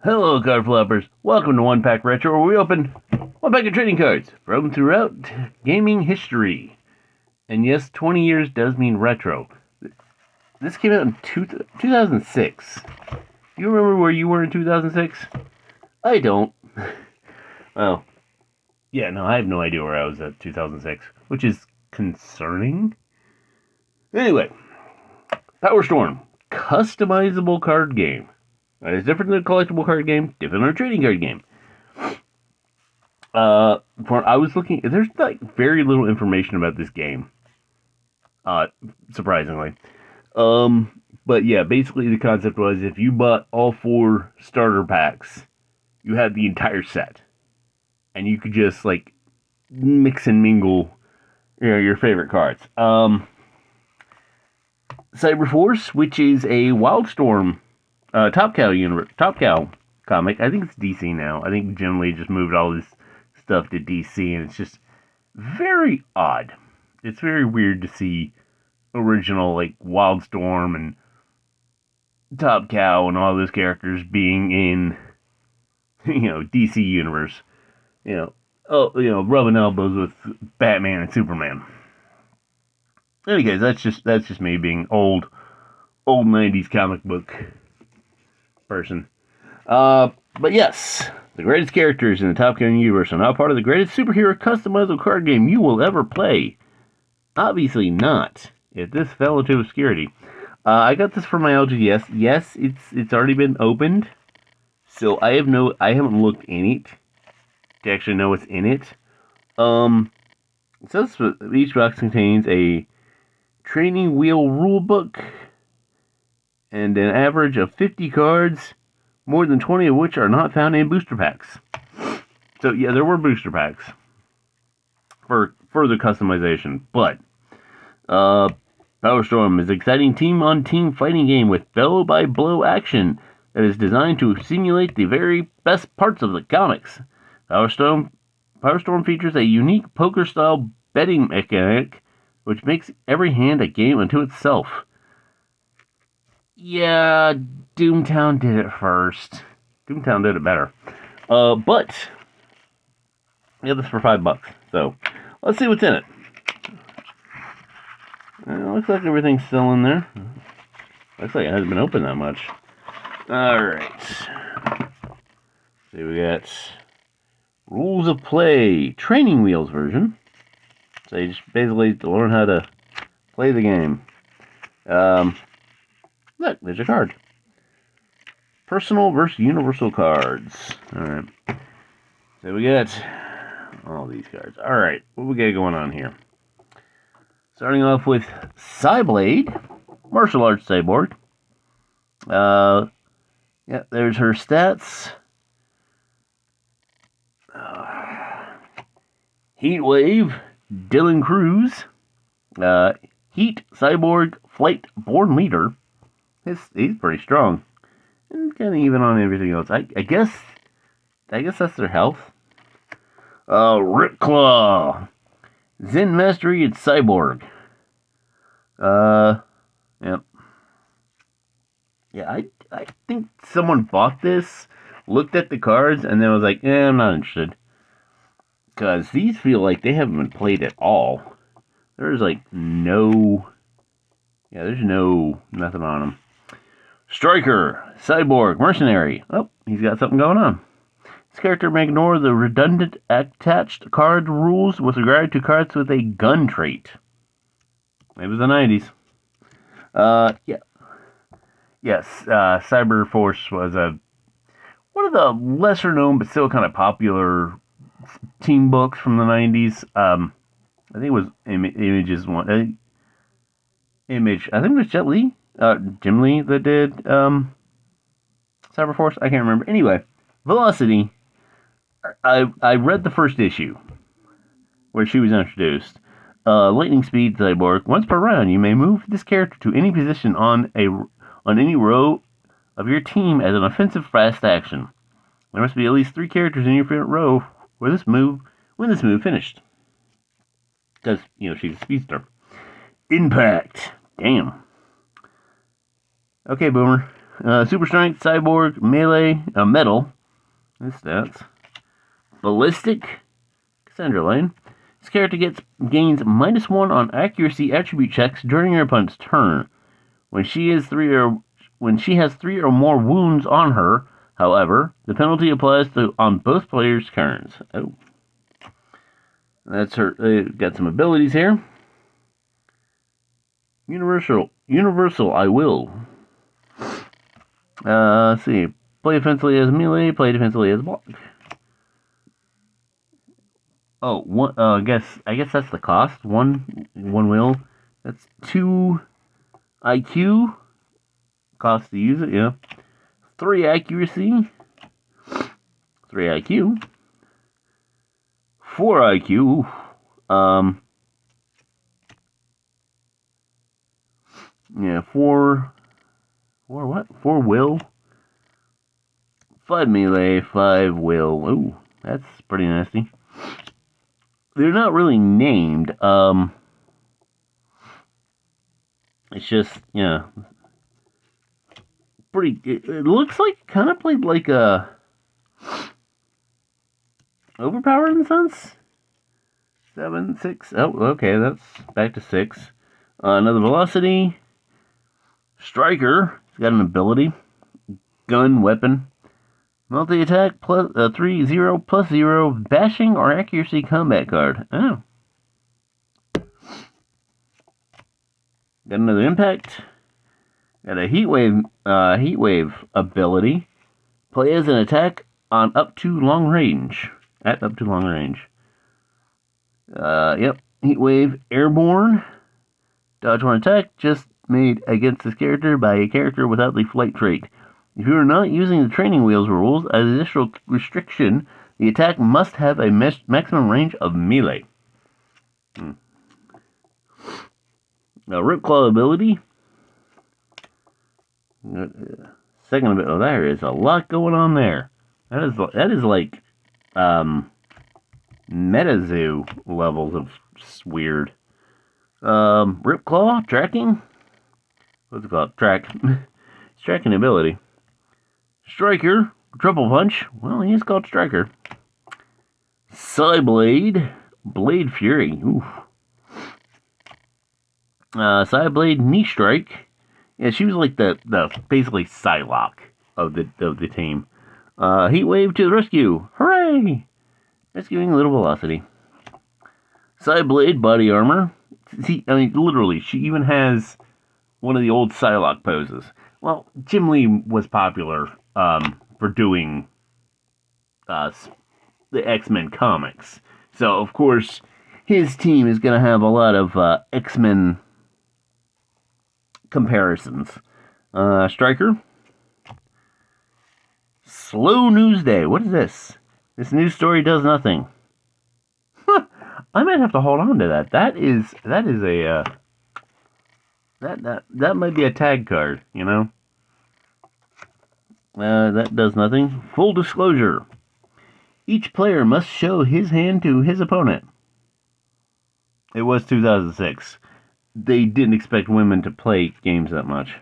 Hello, card flippers. Welcome to One Pack Retro, where we open one pack of trading cards from throughout gaming history. And yes, 20 years does mean retro. This came out in 2006. You remember where you were in 2006? I don't. Well, yeah, no, I have no idea where I was at 2006, which is concerning. Anyway, Powerstorm, customizable card game. It's different than a collectible card game, different than a trading card game. I was looking. There's like very little information about this game. Surprisingly. But yeah, basically the concept was if you bought all 4 starter packs, you had the entire set, and you could just like mix and mingle, your favorite cards. Cyber Force, which is a Wildstorm Top Cow comic. I think it's DC now. I think Jim Lee just moved all this stuff to DC, and it's just very odd. It's very weird to see original like Wildstorm and Top Cow and all those characters being in DC universe. Rubbing elbows with Batman and Superman. Anyways, that's just me being old 90s comic book person. But yes, the greatest characters in the Top Gun universe are now part of the greatest superhero customizable card game you will ever play. Obviously not, if this fell into obscurity. I got this from my LGS. Yes, it's already been opened, so I haven't looked in it to actually know what's in it. It says each box contains a training wheel rulebook and an average of 50 cards, more than 20 of which are not found in booster packs. So yeah, there were booster packs for further customization, but Powerstorm is an exciting team-on-team fighting game with blow-by-blow action that is designed to simulate the very best parts of the comics. Powerstorm features a unique poker-style betting mechanic, which makes every hand a game unto itself. Yeah, Doomtown did it first. Doomtown did it better. But I got this for $5. So let's see what's in it. Looks like everything's still in there. Looks like it hasn't been opened that much. Alright. See, we got Rules of Play, Training Wheels version. So you just basically to learn how to play the game. Look, there's a card. Personal versus universal cards. Alright. So we got all these cards. Alright, what we got going on here? Starting off with Cyblade, martial arts cyborg. Yeah, there's her stats. Heatwave, Dylan Cruz. Heat, cyborg, flight, born leader. He's pretty strong. And kind of even on everything else. I guess that's their health. Ripclaw, Zen Mastery, it's cyborg. Yep. Yeah, I think someone bought this, looked at the cards, and then was like, I'm not interested. Because these feel like they haven't been played at all. There's like there's nothing on them. Striker, cyborg, mercenary. Oh, he's got something going on. This character may ignore the redundant attached card rules with regard to cards with a gun trait. It was the 90s. Yeah. Yes, Cyber Force was one of the lesser known but still kind of popular team books from the 90s. I think it was Image's one. Image. I think it was Jim Lee that did Cyber Force. I can't remember. Anyway, Velocity. I read the first issue where she was introduced. Lightning speed cyborg. Once per round, you may move this character to any position on any row of your team as an offensive fast action. There must be at least 3 characters in your front row when this move finished. Because, she's a speedster. Impact. Damn. Okay, Boomer. Super Strength, Cyborg, Melee, Metal. His stats. Ballistic, Cassandra Lane. This character gains -1 on accuracy attribute checks during your opponent's turn. When she has 3 or more wounds on her, however, the penalty applies on both players' turns. Oh. That's her. Got some abilities here. Universal, I will. Let's see. Play offensively as melee, play defensively as block. Oh, one, I guess that's the cost. One will. That's 2 IQ. Cost to use it, yeah. 3 accuracy. 3 IQ. 4 IQ. Yeah, 4 what? 4 will. 5 melee, 5 will. Ooh, that's pretty nasty. They're not really named. It's just, yeah. Pretty, it looks like kind of played like a overpowered in the sense. 7, 6. Oh, okay, that's back to 6. Another velocity. Striker. He's got an ability. Gun, weapon. Multi-attack plus 3, 0, plus 0, bashing or accuracy combat card. Oh. Got another impact. Got a heat wave ability. Play as an attack on up to long range. At up to long range. Yep. Heat wave airborne. Dodge one attack just made against this character by a character without the flight trait. If you are not using the training wheels rules, as an additional restriction, the attack must have a maximum range of melee. Rip Claw ability. Second bit. Oh, there is a lot going on there. That is like MetaZoo levels of weird. Rip Claw tracking. What's it called? It's tracking ability. Striker, triple punch. Well, he's called Striker. Psyblade, Blade Fury. Oof. Psyblade knee strike. Yeah, she was like the basically Psylocke of the team. Heat wave to the rescue. Hooray! Rescuing a little velocity. Psyblade body armor. See, I mean, literally, she even has one of the old Psylocke poses. Well, Jim Lee was popular for doing the X-Men comics. So, of course, his team is going to have a lot of X-Men comparisons. Striker. Slow News Day. What is this? This news story does nothing. I might have to hold on to that. That is a that might be a tag card, you know? That does nothing. Full disclosure. Each player must show his hand to his opponent. It was 2006. They didn't expect women to play games that much.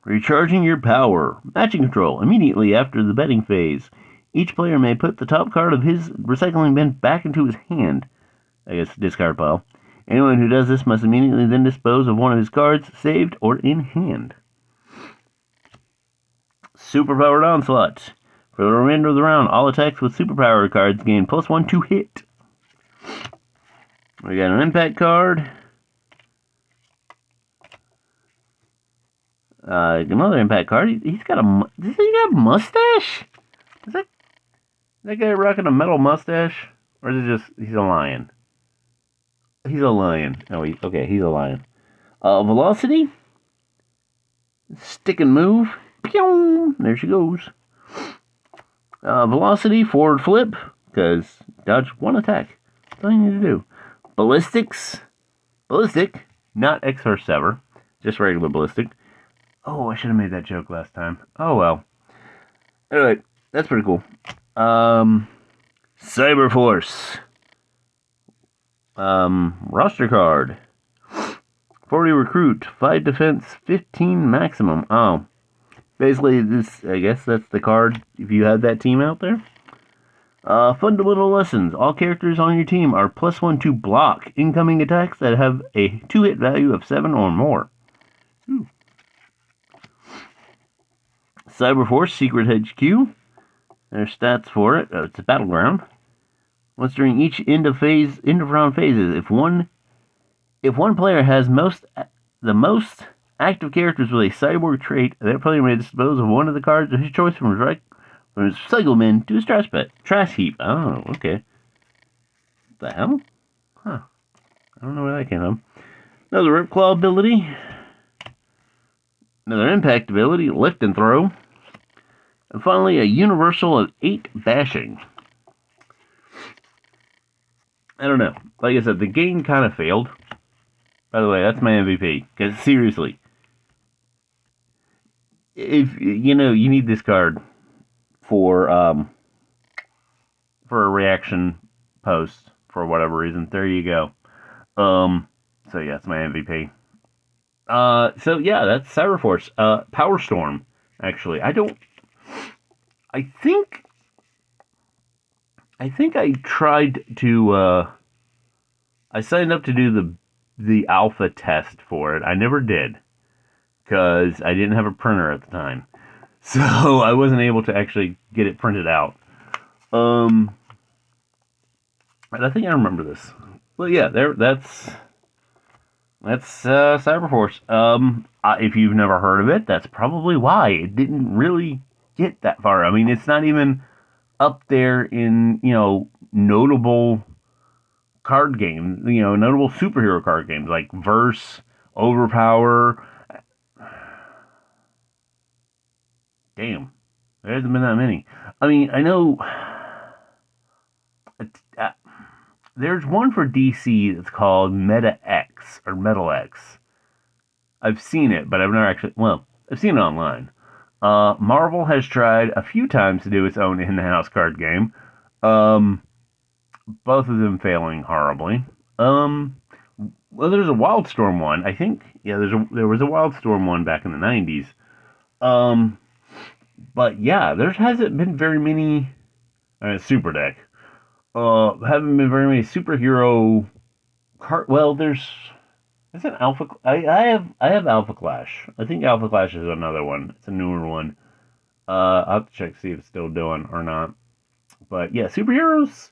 Recharging your power. Matching control. Immediately after the betting phase. Each player may put the top card of his recycling bin back into his hand. I guess discard pile. Anyone who does this must immediately then dispose of one of his cards, saved or in hand. Superpowered Onslaught. For the remainder of the round, all attacks with superpowered cards gain +1 to hit. We got an impact card. Another impact card. He's got does he got a mustache? Is that guy rocking a metal mustache? Or is it just, he's a lion? He's a lion. Oh, okay, he's a lion. Velocity. Stick and move. Pew! There she goes. Velocity, forward flip, because dodge one attack. That's all you need to do. Ballistic, not X-Force Sever, just regular ballistic. Oh, I should have made that joke last time. Oh well. Anyway, that's pretty cool. Cyber Force. Roster card. 40 recruit, 5 defense, 15 maximum. Oh. Basically, this, I guess that's the card if you have that team out there. Fundamental lessons. All characters on your team are +1 to block incoming attacks that have a 2-hit value of 7 or more. Ooh. Cyber Force Secret HQ. There's stats for it. It's a battleground. Once during each end of round phases, if one player has the most active characters with a cyborg trait, that player may dispose of one of the cards of his choice from his cycle bin to his trash heap. Oh, okay. What the hell? Huh. I don't know where that came from. Another Rip Claw ability. Another Impact ability, Lift and Throw. And finally, a Universal of 8 Bashing. I don't know. Like I said, the game kind of failed. By the way, that's my MVP. Because seriously, if you need this card for a reaction post for whatever reason, there you go. So yeah, it's my MVP. So yeah, that's Cyber Force. Powerstorm. Actually, I think I tried to. I signed up to do the alpha test for it. I never did because I didn't have a printer at the time, so I wasn't able to actually get it printed out. And I think I remember this. Well, yeah, that's Cyber Force. If you've never heard of it, that's probably why it didn't really get that far. I mean, it's not even up there in notable card games, notable superhero card games like Verse, Overpower. Damn, there hasn't been that many. I mean, I know there's one for DC that's called Meta X or Metal X. I've seen it, but I've never actually. Well, I've seen it online. Marvel has tried a few times to do its own in-house card game. Both of them failing horribly. Well, there's a Wildstorm one. I think, yeah, there was a Wildstorm one back in the 90s. But yeah, there hasn't been very many Super Deck. Haven't been very many superhero card. Well, there's an Alpha. I have Alpha Clash. I think Alpha Clash is another one. It's a newer one. I'll have to check to see if it's still doing or not. But yeah, superheroes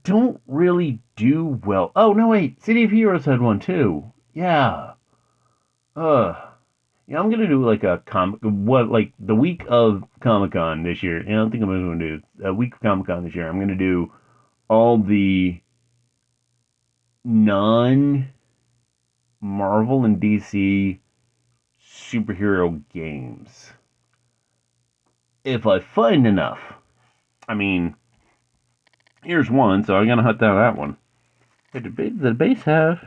don't really do well. Oh no, wait, City of Heroes had one too. Yeah. Yeah, I'm gonna do like like the week of Comic Con this year. I don't think I'm gonna do a week of Comic Con this year. I'm gonna do all the non Marvel and DC superhero games. If I find enough. I mean, here's one, so I'm gonna hunt down that one. Did the base have?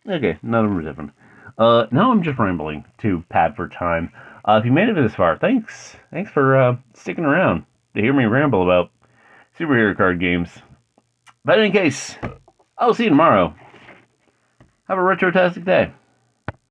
Okay, none of them are different. Now I'm just rambling to pad for time. If you made it this far, thanks. Thanks for sticking around to hear me ramble about superhero card games. But in any case, I'll see you tomorrow. Have a retro-tastic day.